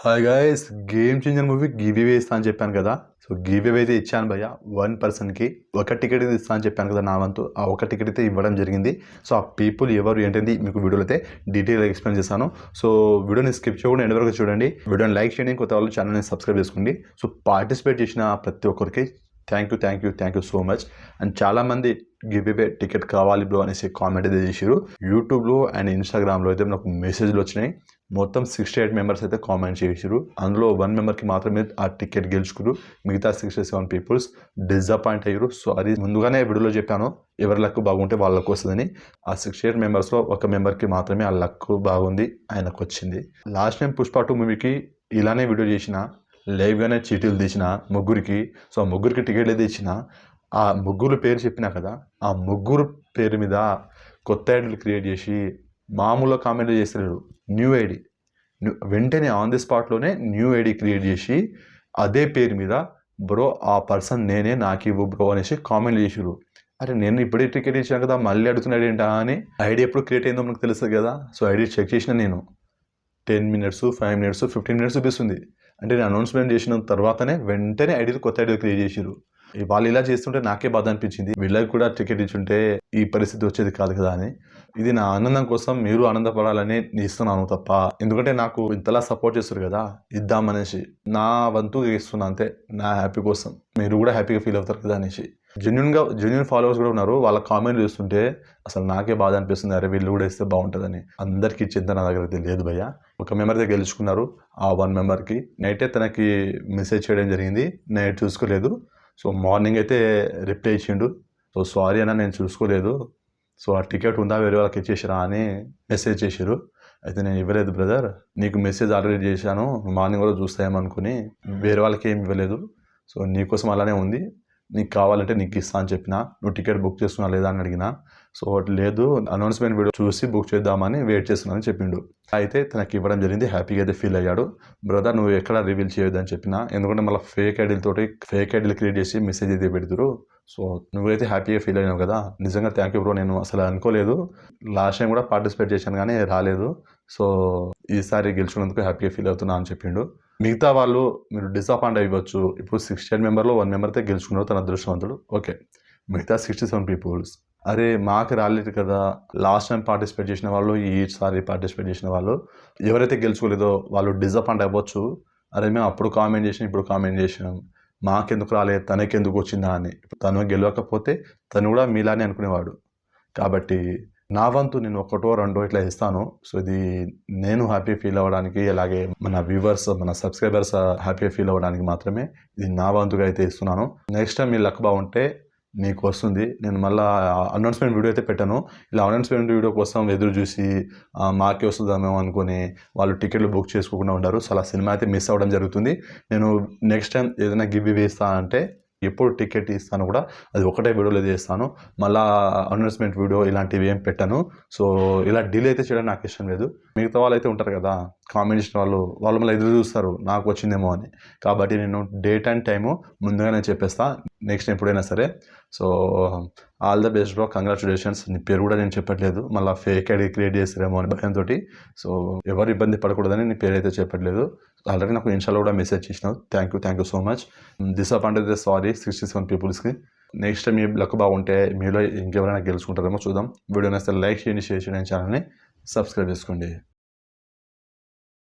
Hi guys, game changer movie give away ఇస్తా అని చెప్పాను కదా. సో గివ్ అవే అయితే ఇచ్చాను భయ్య. 1 పర్సన్కి ఒక టికెట్ అయితే ఇస్తా అని చెప్పాను కదా. నా వంతు ఆ ఒక టికెట్ అయితే ఇవ్వడం జరిగింది. సో ఆ పీపుల్ ఎవరు ఏంటంటే మీకు వీడియోలో అయితే డీటెయిల్గా ఎక్స్ప్లెయిన్ చేస్తాను. సో వీడియోని స్కిప్ చేయకుండా ఎండ్ వరకు చూడండి. వీడియోని లైక్ చేయండి, కొత్త వాళ్ళు ఛానల్ని సబ్స్క్రైబ్ చేసుకోండి. సో పార్టిసిపేట్ చేసిన ప్రతి ఒక్కరికి thank you so much. And చాలామంది గివ్ అవే టికెట్ కావాలి బ్రో అనేసి కామెంట్ అయితే చేశారు. యూట్యూబ్లో అండ్ ఇన్స్టాగ్రామ్లో అయితే నాకు మెసేజ్లు వచ్చినాయి. మొత్తం 68 మెంబర్స్ అయితే కామెంట్ చేసారు. అందులో 1 మెంబర్కి మాత్రమే ఆ టికెట్ గెలుచుకురు. మిగతా 67 పీపుల్స్ డిసప్పాయింట్ అయ్యారు. సో అది ముందుగానే వీడియోలో చెప్పాను, ఎవరి లక్ బాగుంటే వాళ్ళకు వస్తుందని. ఆ 68 మెంబర్స్లో ఒక మెంబర్కి మాత్రమే ఆ లక్ బాగుంది, ఆయనకు వచ్చింది. లాస్ట్ టైం పుష్ప 2 మూవీకి ఇలానే వీడియో చేసిన, లైవ్గానే చీటీలు తీసిన ముగ్గురికి. సో ఆ ముగ్గురికి టికెట్లు అయితే ఇచ్చిన. ఆ ముగ్గురు పేరు చెప్పినా కదా, ఆ ముగ్గురు పేరు మీద కొత్త ఐడీలు క్రియేట్ చేసి మామూలుగా కామెంట్లు చేస్తారు. న్యూ ఐడి వెంటనే ఆన్ ది స్పాట్లోనే న్యూ ఐడి క్రియేట్ చేసి అదే పేరు మీద బ్రో ఆ పర్సన్ నేనే, నాకు ఇవ్వు బ్రో అనేసి కామెంట్లు చేసారు. అరే నేను ఇప్పుడే టికెట్ ఇచ్చాను కదా, మళ్ళీ అడుగుతున్నాడు ఏంటా అని. ఐడి ఎప్పుడు క్రియేట్ అయిందో మనకు తెలుస్తుంది కదా. సో ఐడి చెక్ చేసిన నేను 10 మినిట్స్ 5 మినిట్స్ 15 మినిట్స్ చూపిస్తుంది. అంటే నేను అనౌన్స్మెంట్ చేసిన తర్వాతనే వెంటనే ఐడీలు కొత్త ఐడీలు క్రియేట్ చేసారు. వాళ్ళు ఇలా చేస్తుంటే నాకే బాధ అనిపించింది. వీళ్ళకి కూడా టికెట్ ఇచ్చుంటే ఈ పరిస్థితి వచ్చేది కాదు కదా అని. ఇది నా ఆనందం కోసం మీరు ఆనందపడాలని ఇస్తున్నాను తప్ప, ఎందుకంటే నాకు ఇంతలా సపోర్ట్ చేస్తారు కదా, ఇద్దామనేసి నా వంతు ఇస్తున్నా అంతే. నా హ్యాపీ కోసం మీరు కూడా హ్యాపీగా ఫీల్ అవుతారు కదా అనేసి. జెన్యున్ ఫాలోవర్స్ కూడా ఉన్నారు. వాళ్ళ కామెంట్ చూస్తుంటే అసలు నాకే బాధ అనిపిస్తుంది. అరే వీళ్ళు కూడా ఇస్తే బాగుంటుందని. అందరికీ ఇచ్చేంత నా దగ్గర అయితే లేదు భయ్య. ఒక మెంబర్ దగ్గర గెలుచుకున్నారు. ఆ 1 మెంబర్కి నైటే తనకి మెసేజ్ చేయడం జరిగింది. నైట్ చూసుకోలేదు. సో మార్నింగ్ అయితే రిప్లై ఇచ్చిండు. సో సారీ అన్న, నేను చూసుకోలేదు. సో ఆ టికెట్ ఉందా, వేరే వాళ్ళకి ఇచ్చేసిరా అని మెసేజ్ చేశారు. అయితే నేను ఇవ్వలేదు బ్రదర్, నీకు మెసేజ్ ఆల్రెడీ చేశాను, మార్నింగ్ కూడా చూస్తాయేమనుకుని వేరే వాళ్ళకి ఏమి ఇవ్వలేదు. సో నీకోసం అలానే ఉంది, నీకు కావాలంటే నీకు ఇస్తా అని చెప్పిన. నువ్వు టికెట్ బుక్ చేసుకున్నా లేదా అని అడిగిన. సో లేదు, అనౌన్స్మెంట్ వీడియో చూసి బుక్ చేద్దామని వెయిట్ చేస్తున్నానని చెప్పిండు. అయితే తనకి ఇవ్వడం జరిగింది. హ్యాపీగా అయితే ఫీల్ అయ్యాడు. బ్రదర్ నువ్వు ఎక్కడ రివీల్ చేయొద్దని చెప్పిన, ఎందుకంటే మళ్ళీ ఫేక్ ఐడీలు క్రియేట్ చేసి మెసేజ్ అయితే పెడతారు. సో నువ్వైతే హ్యాపీగా ఫీల్ అయినావు కదా, నిజంగా థ్యాంక్ యూ బ్రో. నేను అసలు అనుకోలేదు. లాస్ట్ టైం కూడా పార్టిసిపేట్ చేశాను కానీ రాలేదు. సో ఈసారి గెలుచుకున్నందుకు హ్యాపీగా ఫీల్ అవుతున్నా అని చెప్పిండు. మిగతా వాళ్ళు మీరు డిసప్పాయింట్ అవ్వచ్చు. ఇప్పుడు 68 మెంబర్లో 1 మెంబర్ అయితే గెలుచుకున్నారు, తన అదృష్టవంతుడు. ఓకే, మిగతా 67 పీపుల్స్ అరే మాకు రాలేదు కదా. లాస్ట్ టైం పార్టిసిపేట్ చేసిన వాళ్ళు, ఈసారి పార్టిసిపేట్ చేసిన వాళ్ళు, ఎవరైతే గెలుచుకోలేదో వాళ్ళు డిసప్పాయింట్ అవ్వచ్చు. అరే మేము అప్పుడు కామెంట్ చేసినాం, ఇప్పుడు కామెంట్ చేసినాం, మాకెందుకు రాలేదు, తనకెందుకు వచ్చిందా అని. తను గెలవకపోతే తను కూడా మీలానే అనుకునేవాడు. కాబట్టి నా వంతు నేను 1 2 ఇట్లా ఇస్తాను. సో ఇది నేను హ్యాపీ ఫీల్ అవ్వడానికి, అలాగే మన వ్యూవర్స్ మన సబ్స్క్రైబర్స్ హ్యాపీ ఫీల్ అవ్వడానికి మాత్రమే ఇది నా వంతుగా అయితే ఇస్తున్నాను. నెక్స్ట్ టైం మీ లక్ బాగుంటే నీకు వస్తుంది. నేను మళ్ళీ అనౌన్స్మెంట్ వీడియో అయితే పెట్టాను. ఇలా అనౌన్స్మెంట్ వీడియో కోసం ఎదురు చూసి మాకే వస్తుందేమో అనుకుని వాళ్ళు టికెట్లు బుక్ చేసుకోకుండా ఉంటారు. సో అలా సినిమా అయితే మిస్ అవ్వడం జరుగుతుంది. నేను నెక్స్ట్ టైం ఏదైనా గివ్ అవే ఇస్తా అంటే ఎప్పుడు టికెట్ ఇస్తాను కూడా అది ఒకటే వీడియోలో చేస్తాను. మళ్ళీ అనౌన్స్మెంట్ వీడియో ఇలాంటివి ఏం పెట్టాను. సో ఇలా డీల్ అయితే చేయడం నాకు ఇష్టం లేదు. మిగతా వాళ్ళు అయితే ఉంటారు కదా కామెంట్ చేసిన వాళ్ళు మళ్ళీ ఎదురు చూస్తారు నాకు వచ్చిందేమో అని. కాబట్టి నేను డేట్ అండ్ టైము ముందుగానే చెప్పేస్తా నెక్స్ట్ ఎప్పుడైనా సరే. So all the best bro, congratulations. నీ పేరు కూడా నేను చెప్పట్లేదు, మళ్ళీ ఫేక్ ఐడి క్రియేట్ చేస్తారేమో అని భయంతో. సో ఎవరు ఇబ్బంది పడకూడదని నీ పేరు అయితే చెప్పట్లేదు. ఆల్రెడీ నాకు ఇన్స్టాలో కూడా మెసేజ్ చేసినావు. Thank you so much. Disappoint sorry 67 పీపుల్స్కి. నెక్స్ట్ మీ లక్ బాగుంటే మీలో ఇంకెవరైనా గెలుచుకుంటారేమో చూద్దాం. వీడియో నచ్చితే లైక్ చేయండి, షేర్ చేయండి, ఛానల్ని సబ్స్క్రైబ్ చేసుకోండి.